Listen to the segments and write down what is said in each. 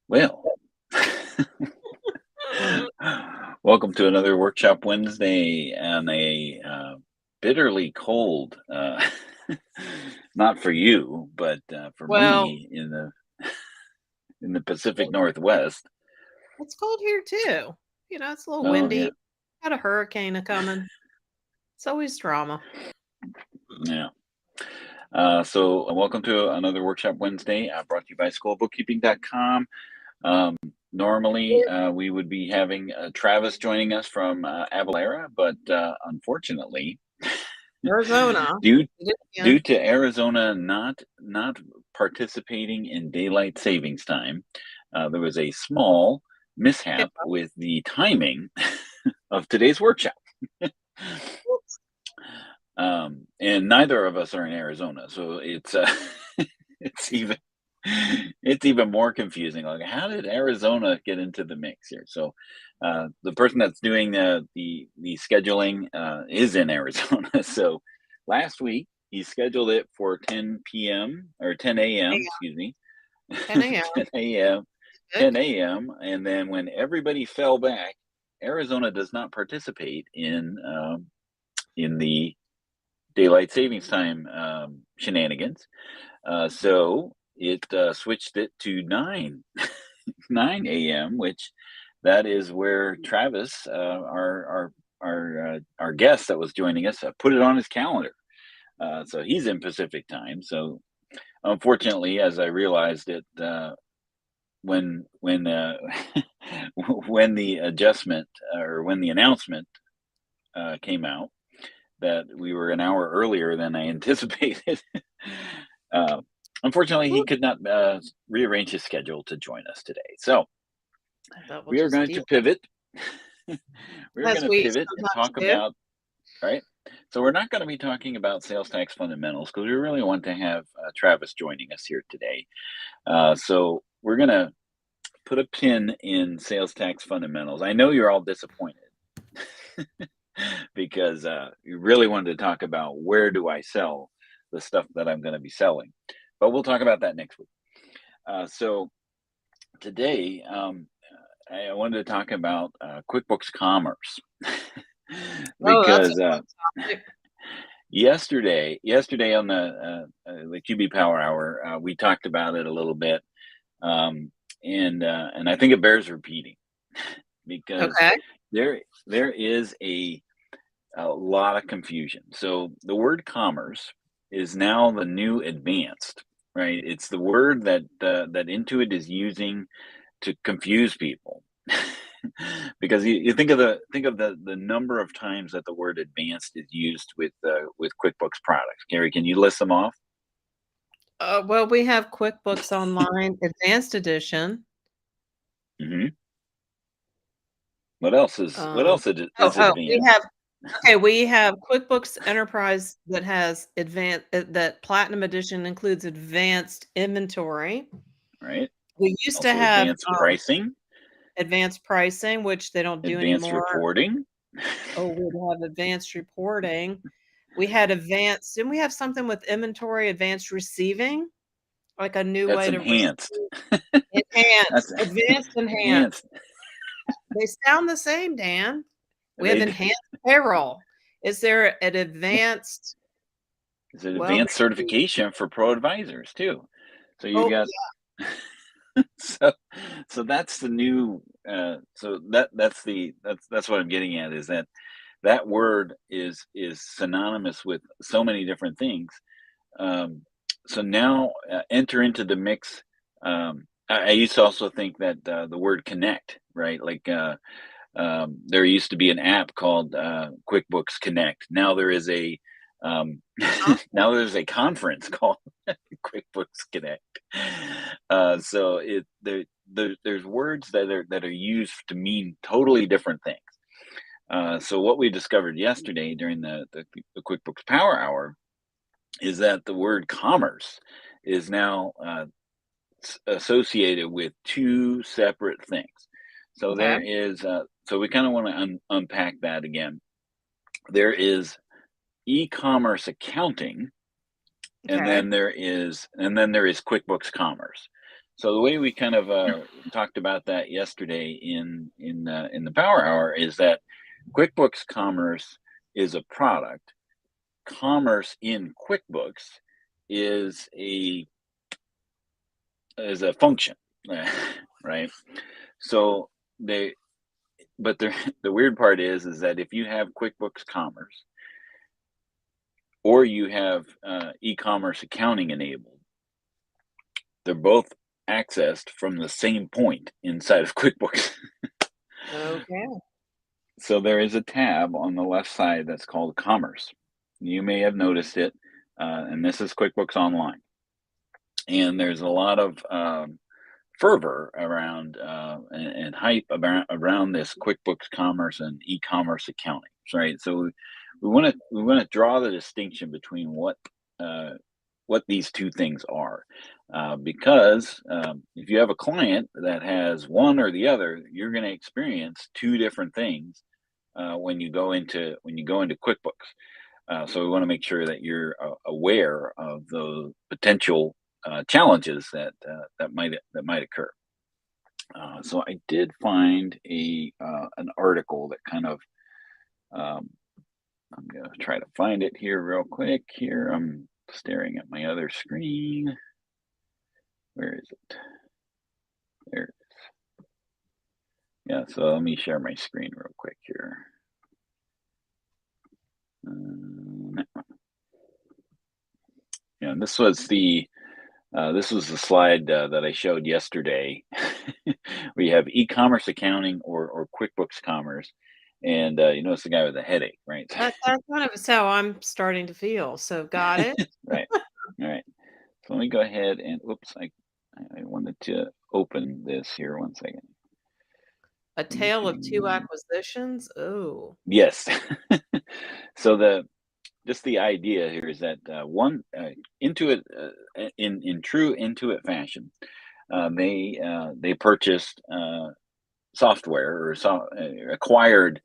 Well, welcome to another Workshop Wednesday on a bitterly cold, not for you, but for Well, me in the Pacific Northwest. it's cold here too. It's a little Oh windy. yeah, Got a hurricane coming. It's always drama. yeah. So welcome to another Workshop Wednesday, brought to you by schoolbookkeeping.com. Normally, we would be having Travis joining us from Avalera, but unfortunately, Arizona. due Did it due again. to Arizona not participating in daylight savings time, there was a small mishap Hiccup. with the timing of today's workshop. Whoops. And neither of us are in Arizona, so it's it's even more confusing. Like, how did Arizona get into the mix here? So, the person that's doing the scheduling is in Arizona. So, last week he scheduled it for 10 p.m. or 10 a.m. Yeah, Excuse me, 10 a.m. 10 a.m. Good. 10 a.m. And then when everybody fell back, Arizona does not participate in the daylight savings time shenanigans. So it switched it to 9 a.m., which that is where Travis, our guest that was joining us, put it on his calendar. So he's in Pacific time. So unfortunately, as I realized it, when when the adjustment or when the announcement came out that we were an hour earlier than I anticipated. uh, Unfortunately, he Whew, could not rearrange his schedule to join us today. So but we'll we are just going deal to with pivot. We're it going as to we pivot and sometimes talk do. about, right? So we're not going to be talking about sales tax fundamentals because we really want to have Travis joining us here today. So we're going to put a pin in sales tax fundamentals. I know you're all disappointed because you really wanted to talk about where do I sell the stuff that I'm going to be selling. But we'll talk about that next week. So today, I wanted to talk about QuickBooks Commerce Oh, that's a because fun topic. yesterday on the QB Power Hour, we talked about it a little bit, and I think it bears repeating because Okay. there is a lot of confusion. So the word commerce is now the new advanced, right? It's the word that that Intuit is using to confuse people. Because you think of the number of times that the word advanced is used with QuickBooks products. Carrie, can you list them off? Well, we have QuickBooks Online Advanced Edition. Hmm. What else is We advanced? have okay, we have QuickBooks Enterprise that has advanced that Platinum Edition includes advanced inventory. Right? We used to Also have, advanced pricing, advanced pricing, which they don't do advanced anymore. reporting. Oh, we'd have advanced reporting. We had advanced didn't we have something with inventory, advanced receiving? Like a new That's way to enhanced. receive That's enhanced, advanced, enhanced. enhanced. They sound the same, Dan. We have They enhanced payroll. Is there an advanced It's an well, advanced maybe certification for pro advisors too. So you oh, got so so that's the new that's what I'm getting at is that that word is synonymous with so many different things. Um, so now enter into the mix. I used to also think that the word connect, right? Like there used to be an app called QuickBooks Connect. Now there is a now there's a conference called QuickBooks Connect. So there's words that are used to mean totally different things. So what we discovered yesterday during the QuickBooks Power Hour is that the word commerce is now associated with two separate things. So Okay. there is, so we kind of want to unpack that again. There is e-commerce accounting, Okay. and then there is QuickBooks Commerce. So the way we kind of talked about that yesterday in the Power Hour is that QuickBooks Commerce is a product. Commerce in QuickBooks is a function, right? So they, but the weird part is that if you have QuickBooks Commerce or you have e-commerce accounting enabled, they're both accessed from the same point inside of QuickBooks. Okay. So there is a tab on the left side that's called Commerce. You may have noticed it, and this is QuickBooks Online. And there's a lot of fervor around and hype around this QuickBooks Commerce and e-commerce accounting, right? So we want to draw the distinction between what these two things are, because if you have a client that has one or the other, you're going to experience two different things when you go into QuickBooks. So we want to make sure that you're aware of the potential challenges that might occur. So I did find an article that kind of I'm gonna try to find it here real quick. Here I'm staring at my other screen. Where is it? There it is. Yeah. So let me share my screen real quick here. Yeah, this was the slide that I showed yesterday. We have e-commerce accounting or QuickBooks Commerce, and you notice the guy with the headache, right? That kind of is how I'm starting to feel. So got it. Right. All right. So let me go ahead and whoops, I wanted to open this here. One second. A tale of two acquisitions. Oh. Yes. So just the idea here is that one Intuit in true Intuit fashion, they purchased software or acquired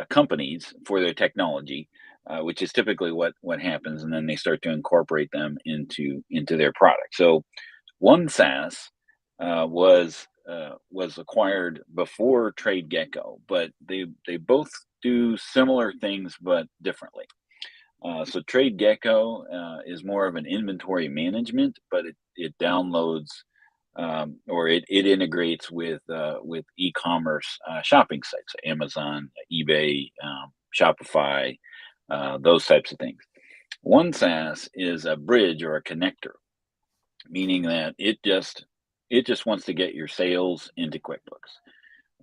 companies for their technology, which is typically what happens, and then they start to incorporate them into their product. So one SaaS was acquired before Trade Gecko, but they both do similar things but differently. So Trade Gecko is more of an inventory management, but it downloads or it integrates with e-commerce shopping sites, Amazon, eBay, Shopify, those types of things. One SaaS is a bridge or a connector, meaning that it just wants to get your sales into QuickBooks.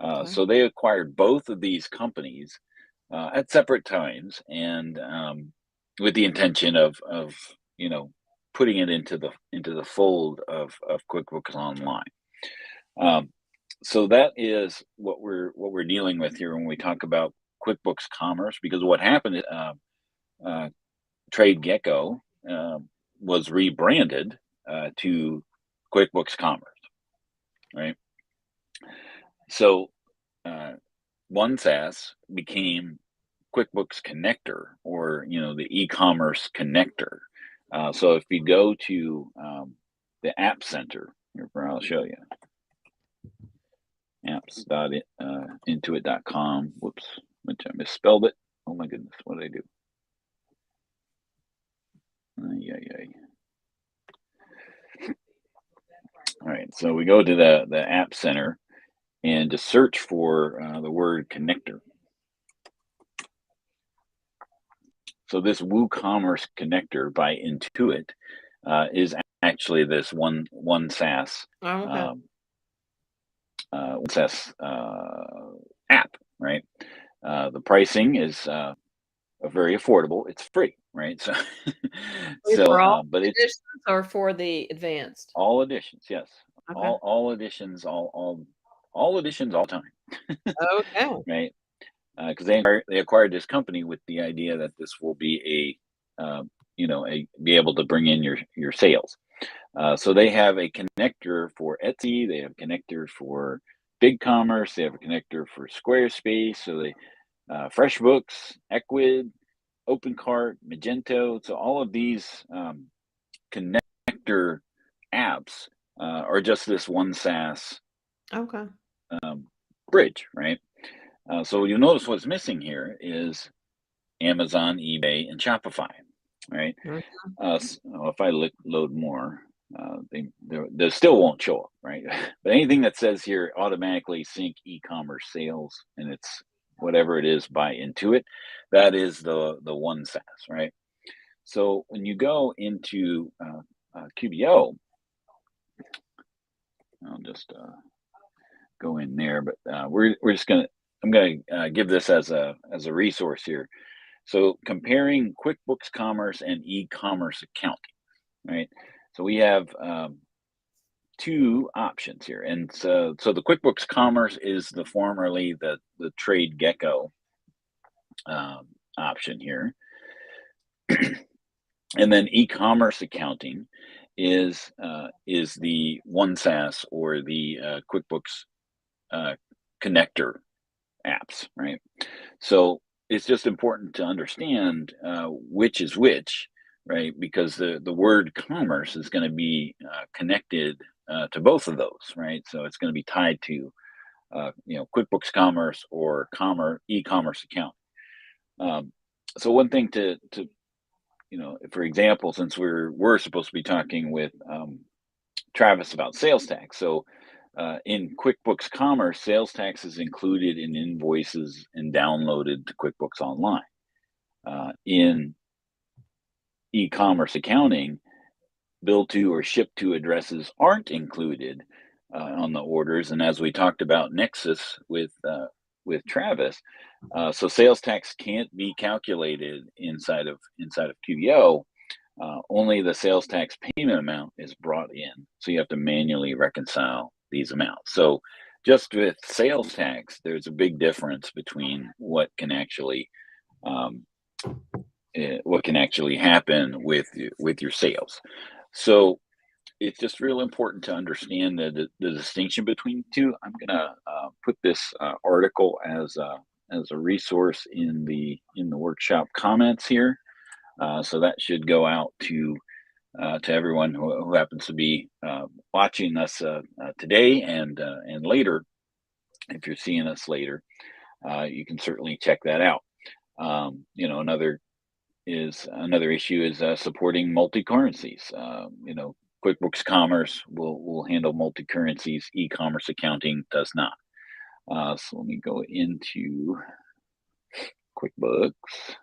Okay. So they acquired both of these companies at separate times, and with the intention of you know putting it into the fold of QuickBooks Online. Um, so that is what we're dealing with here when we talk about QuickBooks Commerce, because what happened, uh, Trade Gecko was rebranded to QuickBooks Commerce, right? So uh, one SaaS became QuickBooks Connector, or the e-commerce connector. So if you go to the App Center, here, I'll show you apps.intuit.com. Whoops, which I misspelled it. Oh my goodness, what did I do? Ay, ay, ay. All right, so we go to the App Center and just search for the word connector. So this WooCommerce connector by Intuit is actually this one SaaS Oh, okay. SaaS app, right? The pricing is very affordable. It's free, right? So, Free for all but it's editions or for the advanced? all editions. Yes, Okay. all editions, all editions, all time, Okay. right? Because they acquired this company with the idea that this will be be able to bring in your sales. So they have a connector for Etsy. They have a connector for BigCommerce. They have a connector for Squarespace. So they FreshBooks, Equid, OpenCart, Magento. So all of these connector apps are just this one SaaS Okay. bridge, right? So you'll notice what's missing here is Amazon, eBay, and Shopify, right? Mm. If I load more, they still won't show up, right? But anything that says here automatically sync e-commerce sales and it's whatever it is by Intuit, that is the one SaaS, right? So when you go into QBO, I'll just go in there, but we're just gonna I'm gonna give this as a resource here. So comparing QuickBooks Commerce and e-commerce accounting, right? So we have two options here, and so the QuickBooks Commerce is the formerly the Trade Gecko option here, and then e-commerce accounting is the one SaaS or the QuickBooks connector apps, right? So it's just important to understand which is which, right? Because the word commerce is going to be connected to both of those, right? So it's going to be tied to QuickBooks Commerce or e-commerce account. So one thing to for example, since we're supposed to be talking with Travis about sales tax, so in QuickBooks Commerce, sales tax is included in invoices and downloaded to QuickBooks Online. In e-commerce accounting, bill to or ship to addresses aren't included on the orders, and as we talked about Nexus with Travis, so sales tax can't be calculated inside of QBO. Only the sales tax payment amount is brought in, so you have to manually reconcile these amounts. So just with sales tax, there's a big difference between what can actually happen with your sales. So it's just real important to understand the distinction between the two. I'm gonna put this article as a resource in the workshop comments here. So that should go out to everyone who happens to be watching us today and later. If you're seeing us later, you can certainly check that out. Another issue is supporting multi-currencies. QuickBooks Commerce will handle multi-currencies. E-commerce accounting does not. So let me go into QuickBooks.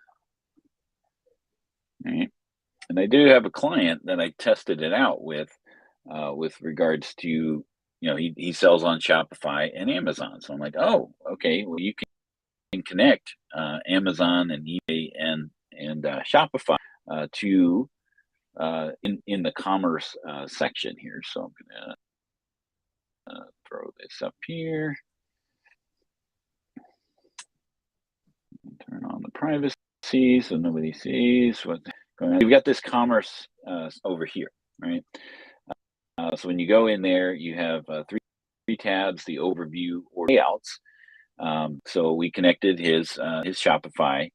All right. And I do have a client that I tested it out with regards to, he sells on Shopify and Amazon. So I'm like, oh, okay, well, you can connect Amazon and eBay and Shopify to in the commerce section here. So I'm gonna throw this up here. Turn on the privacy so nobody sees what's going on. You've got this commerce over here, right? So when you go in there, you have three tabs: the overview or layouts. So we connected his Shopify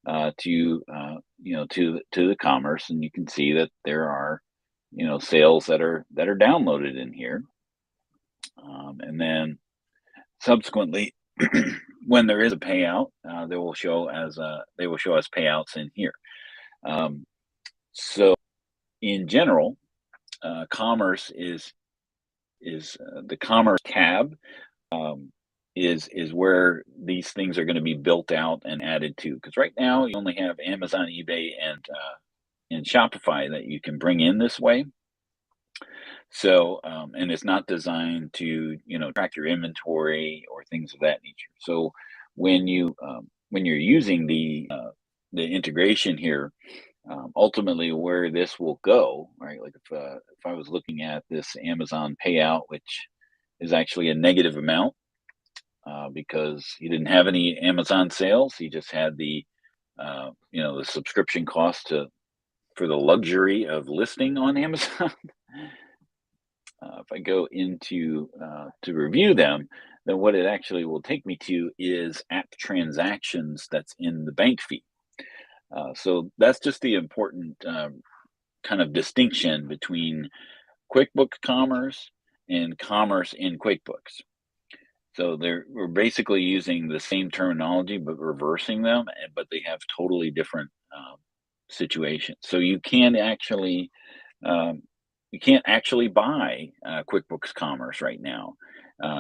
to the commerce, and you can see that there are sales that are downloaded in here, and then subsequently, when there is a payout, they will show as payouts in here. So in general, commerce is the commerce tab is where these things are going to be built out and added to. Because right now you only have Amazon, eBay, and Shopify that you can bring in this way. So, and it's not designed to, track your inventory or things of that nature. So, when you're using the integration here, ultimately where this will go, right? Like if I was looking at this Amazon payout, which is actually a negative amount because he didn't have any Amazon sales, he just had the subscription cost for the luxury of listing on Amazon. If I go into to review them, then what it actually will take me to is app transactions that's in the bank fee. So that's just the important kind of distinction between QuickBooks Commerce and Commerce in QuickBooks. So we're basically using the same terminology but reversing them, but they have totally different situations. So um, you can't actually buy QuickBooks Commerce right now.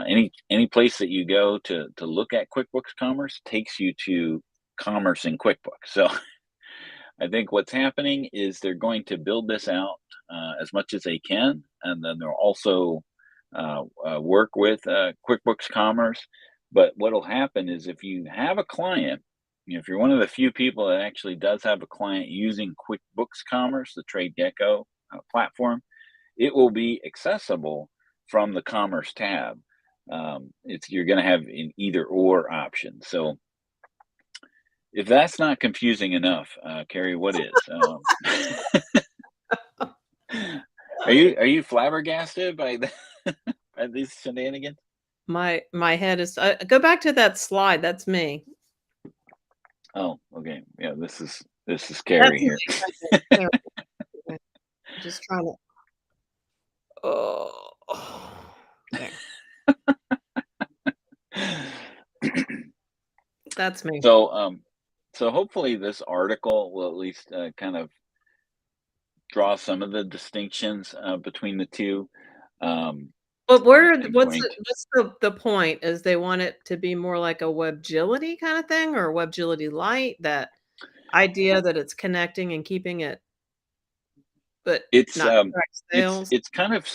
Any place that you go to look at QuickBooks Commerce takes you to Commerce in QuickBooks. So I think what's happening is they're going to build this out as much as they can, and then they'll also work with QuickBooks Commerce. But what'll happen is if you have a client, if you're one of the few people that actually does have a client using QuickBooks Commerce, the Trade Gecko platform, it will be accessible from the Commerce tab. You're going to have an either or option. So if that's not confusing enough, Carrie, what is? Are you flabbergasted by by these shenanigans? My head is go back to that slide, that's me. Oh, okay. Yeah, this is That's Carrie me here. right there. Okay. Just trying to oh, there. That's me. So, so hopefully this article will at least kind of draw some of the distinctions between the two. Um, But I'm what's going the point? Is they want it to be more like a WebGility kinda thing or WebGility Lite, that idea that it's connecting and keeping it but It's not track sales? it's kind of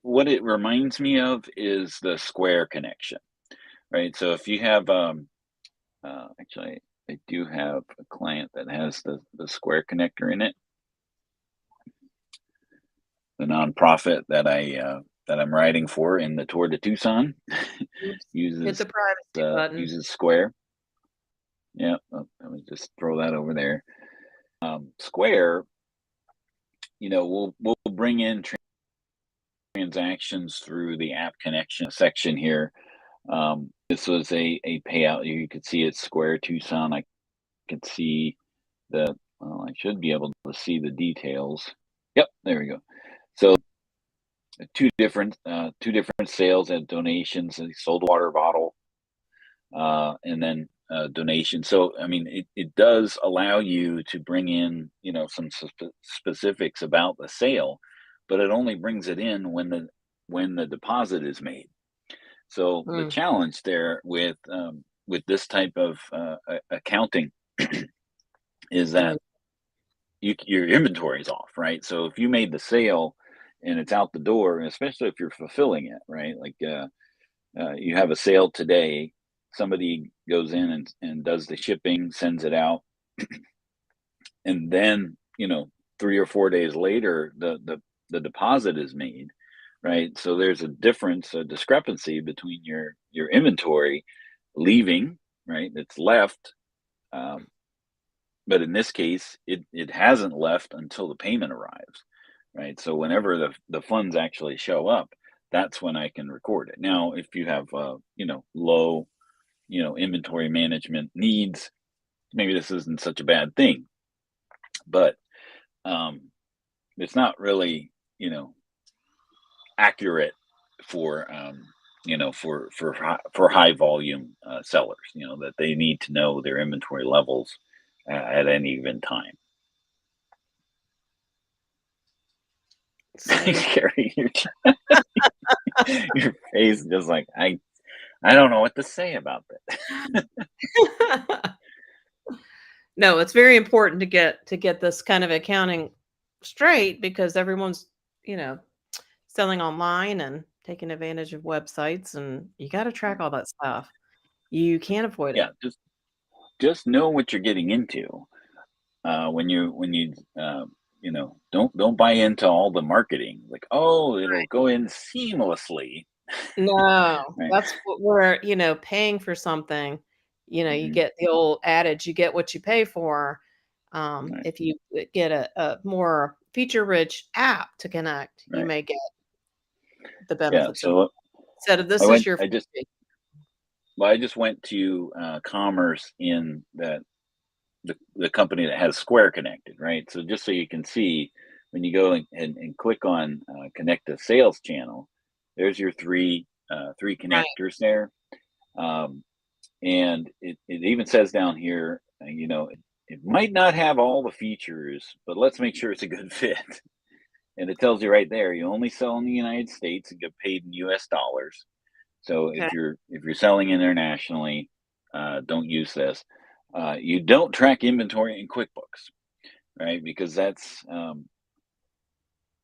what it reminds me of is the Square connection, right? So if you have actually I do have a client that has the Square connector in it, the nonprofit that I'm writing for in the Tour de Tucson Oops, hit uses the privacy button. uses Square. Yeah, let me just throw that over there. Square, we'll bring in transactions through the app connection section here. This was a payout. You could see it's Square Tucson. I could see I should be able to see the details. Yep, there we go. So two different sales and donations. They sold a water bottle, and then donation. So I mean, it does allow you to bring in some specifics about the sale, but it only brings it in when the deposit is made. So the Mm, challenge there with this type of accounting is mm, that your inventory is off, right? So if you made the sale and it's out the door, and especially if you're fulfilling it, right? Like you have a sale today, somebody goes in and does the shipping, sends it out, and then 3 or 4 days later, the deposit is made, right? So there's a discrepancy between your inventory leaving, right? It's left, um, but in this case, it hasn't left until the payment arrives, right? So whenever the funds actually show up, that's when I can record it. Now, if you have low inventory management needs, maybe this isn't such a bad thing, but um, it's not really accurate for for high volume sellers. That they need to know their inventory levels at any given time. same. Carrie, your face just like, I don't know what to say about that. No, it's very important to get this kind of accounting straight because everyone's, you know, selling online and taking advantage of websites, and you gotta track all that stuff. You can't avoid Yeah, it. just know what you're getting into. When you don't buy into all the marketing, like, oh, it'll go in seamlessly, No, right? that's what we're, paying for something, you Hmm. get the old adage, "You get what you pay for." Right, If you get a more feature-rich app to connect, you right. may get the Yeah. benefits of So instead of I this is went. your I just fee. well, I just went to Commerce in the company that has Square connected, right? So just so you can see, when you go and click on connect a sales channel, there's your three Right. connectors there. Um, and it even says down here, it might not have all the features, but let's make sure it's a good fit. And it tells you right there, you only sell in the United States and get paid in US dollars. So Okay. if you're selling internationally, don't use this. You don't track inventory in QuickBooks, right? Because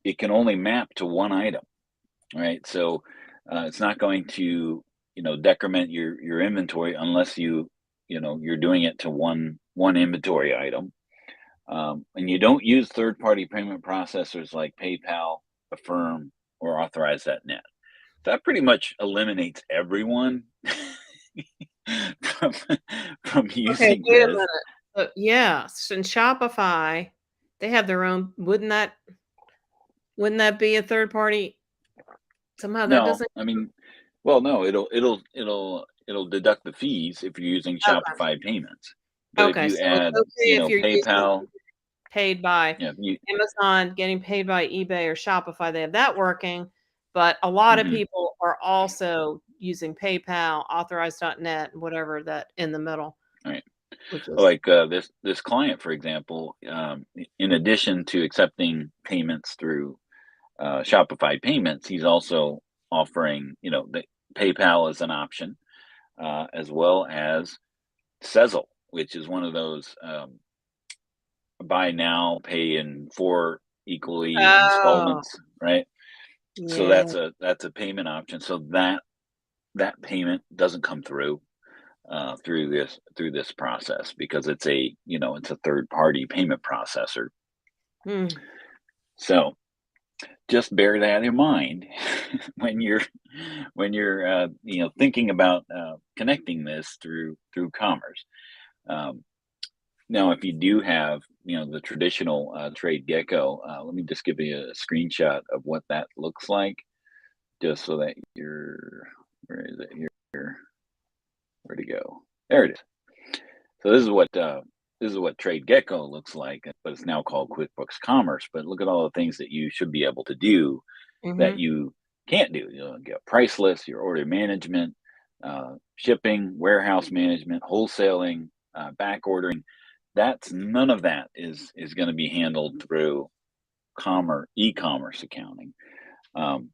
it can only map to one item, right? So it's not going to decrement your inventory unless you're doing it to one inventory item. And you don't use third party payment processors like PayPal, Affirm, or Authorize.net. That pretty much eliminates everyone from from Okay, using wait a this. minute. Yeah, in Shopify, they have their own wouldn't that be a third party? Somehow that No, doesn't I mean, well, no, it'll deduct the fees if you're using okay. Shopify payments. But if Okay, you so it's add, okay if you're using PayPal, paid by yeah, you, Amazon, getting paid by eBay or Shopify, they have that working, but a lot of mhm, people are also using PayPal, Authorize.net, and whatever that in the middle, right. which is Like this client, for example, in addition to accepting payments through Shopify payments, he's also offering, the PayPal as an option, as well as Sezzle, which is one of those buy now, pay in four equally oh, installments, right? So yeah. that's a payment option. So that payment doesn't come through this process because it's a third party payment processor. Hmm. So just bear that in mind when you're thinking about connecting this through commerce. Um, Now, if you do have, the traditional trade gecko, let me just give you a screenshot of what that looks like, just so that where is it here? Where'd it go? There it is. So this is what Trade Gecko looks like, but it's now called QuickBooks Commerce. But look at all the things that you should be able to do that Mhm. you can't do. Get price lists, your order management, shipping, warehouse management, wholesaling, back ordering. That's none of that is going to be handled through e-commerce accounting. Um,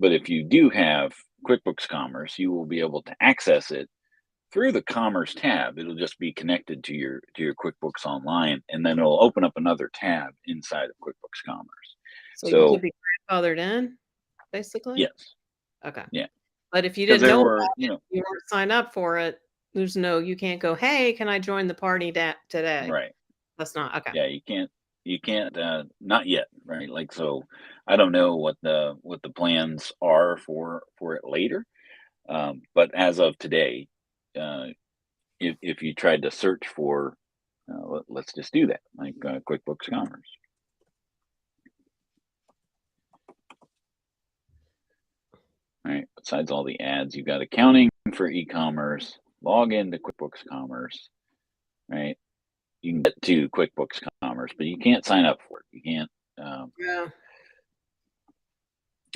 but if you do have QuickBooks Commerce, you will be able to access it through the Commerce tab. It'll just be connected to your QuickBooks Online, and then it'll open up another tab inside of QuickBooks Commerce. So you could So be grandfathered in, basically? yes, Okay. yeah, But if you because didn't there know were, about it, you weren't signed up for it, you can't go, "Hey, can I join the party today?" right, That's not okay. yeah, you can't not yet, right? Like, so I don't know what the plans are for it later. But as of today, uh, if you tried to search for, let's just do that, like QuickBooks Commerce. Right. Besides all the ads, you've got accounting for e-commerce, log into QuickBooks Commerce, right? You can get to QuickBooks Commerce, but you can't sign up for it. You can't, Yeah.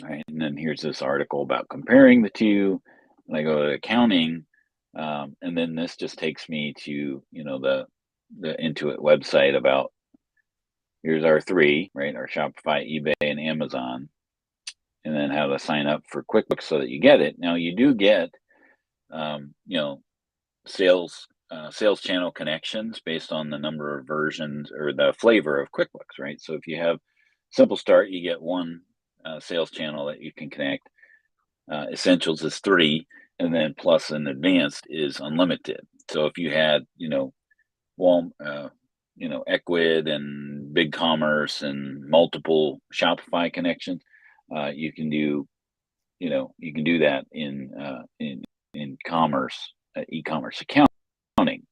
right? And then here's this article about comparing the two. And I go to accounting, and then this just takes me to, the Intuit website about here's our three, right? Our Shopify, eBay, and Amazon, and then how to sign up for QuickBooks so that you get it. Now you do get sales sales channel connections based on the number of versions or the flavor of QuickBooks, right? So if you have Simple Start, you get one sales channel that you can connect. Essentials is 3, and then Plus and Advanced is unlimited. So if you had, Equid and BigCommerce and multiple Shopify connections, you can do, that in commerce, e-commerce accounting.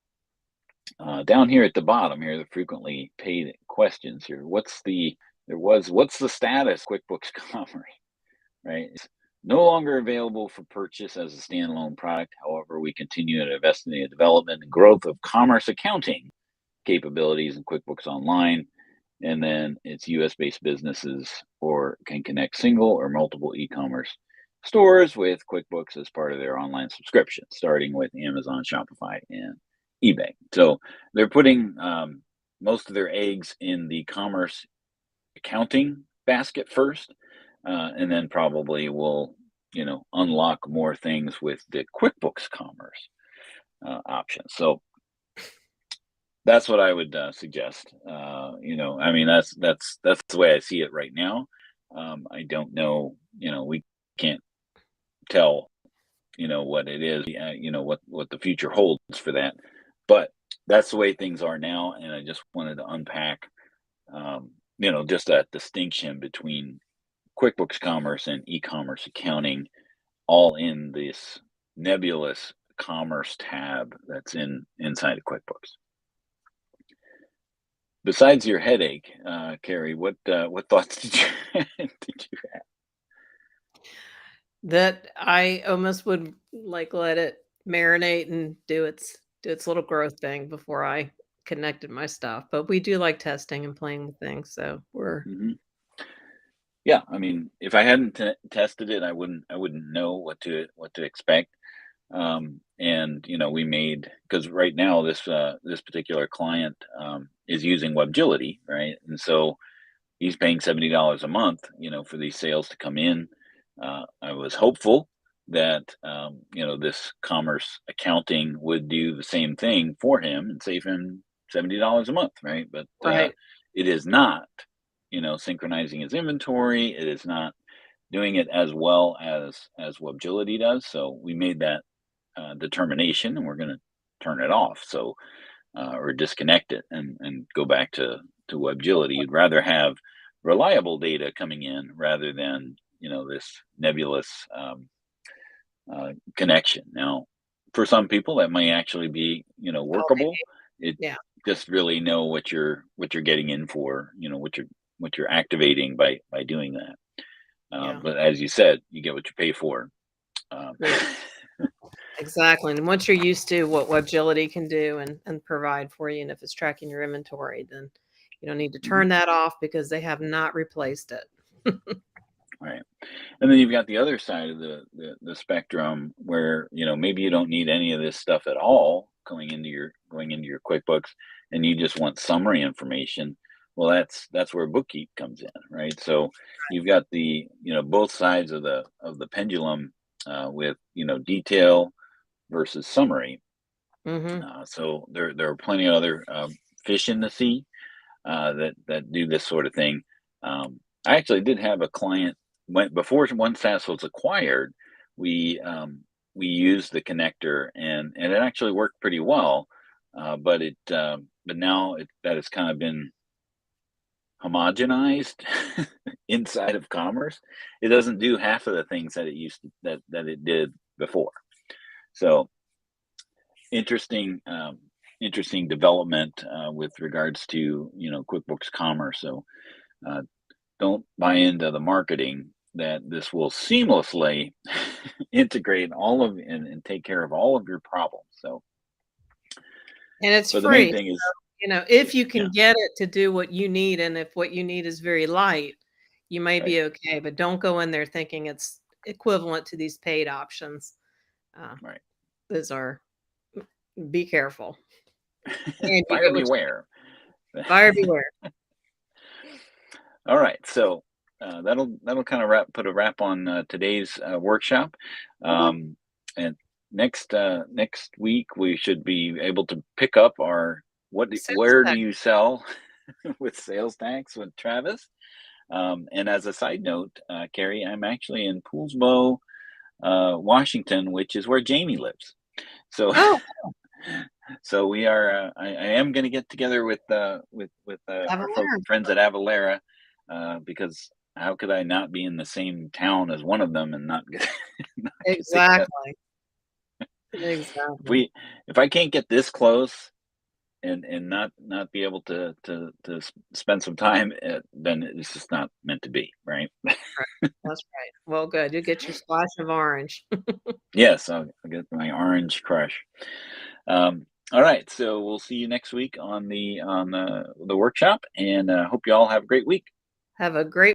Down here at the bottom here, the frequently paid questions here. What's the status of QuickBooks Commerce, right? It's no longer available for purchase as a standalone product. However, we continue to invest in the development and growth of commerce accounting capabilities in QuickBooks Online. And then it's US-based businesses or can connect single or multiple e-commerce stores with QuickBooks as part of their online subscription, starting with Amazon, Shopify, and eBay. So they're putting most of their eggs in the commerce accounting basket first, and then probably will, unlock more things with the QuickBooks Commerce option. So that's what I would suggest. I mean, that's the way I see it right now. I don't know. We can't tell. What it is. What the future holds for that. But that's the way things are now, and I just wanted to unpack. Just that distinction between QuickBooks Commerce and e-commerce accounting, all in this nebulous commerce tab that's inside of QuickBooks. Besides your headache, Carrie, what thoughts did you have? That I almost would let it marinate and do its little growth thing before I connected my stuff. But we do like testing and playing with things, so we're Mm-hmm. Yeah, I mean, if I hadn't tested it, I wouldn't know what to expect. And we made, because right now this particular client is using WebGility, right? And so he's paying $70 a month, for these sales to come in. I was hopeful that this commerce accounting would do the same thing for him and save him $70 a month, right? But right. it is not, synchronizing his inventory. It is not doing it as well as WebGility does. So we made that determination, and we're going to turn it off. So or disconnect it and go back to WebGility. You'd rather have reliable data coming in rather than this nebulous connection. Now, for some people, that might actually be Oh, workable. It yeah, just really know what you're getting in for. What you're activating by doing that. yeah, But as you said, you get what you pay for. Um, yeah, exactly. And once you're used to what WebGility can do and provide for you, and if it's tracking your inventory, then you don't need to mhm, turn that off because they have not replaced it. right. And then you've got the other side of the spectrum where, maybe you don't need any of this stuff at all going into your QuickBooks, and you just want summary information. Well, that's where Bookkeep comes in, right? So you've got the, both sides of the pendulum with, detail versus summary. Hmm. So there are plenty of other fish in the sea that do this sort of thing. I actually did have a client before OneSAS was acquired. We used the connector, and it actually worked pretty well. But now that it's kind of been homogenized inside of Commerce, it doesn't do half of the things that it used to, that it did before. So interesting. Interesting development with regards to QuickBooks Commerce. So don't buy into the marketing that this will seamlessly integrate all of and take care of all of your problems. So, And it's but the main free. thing is, If you yeah, can get it to do what you need, and if what you need is very light, you may right, be okay, but don't go in there thinking it's equivalent to these paid options. Uh, right. those are be careful and you Buyer get what you beware. buyer beware. All right, so that'll kind of put a wrap on today's workshop. Okay. Um, and next week we should be able to pick up our Sales where do tax. you sell with sales tax with Travis. And as a side note, Carrie, I'm actually in Poolsbo, Washington, which is where Jamie lives. So Oh, so we are. I am going to get together with have a our winner. friends at Avalera, because how could I not be in the same town as one of them and not get not get together? Exactly. If Exactly. we if I can't get this close and not be able to spend some time, then it's just not meant to be, right? Right. That's right. Well, good. You get your splash of orange. Yes, I'll get my orange crush. All right, so we'll see you next week on the workshop, and hope you all have a great week. Have a great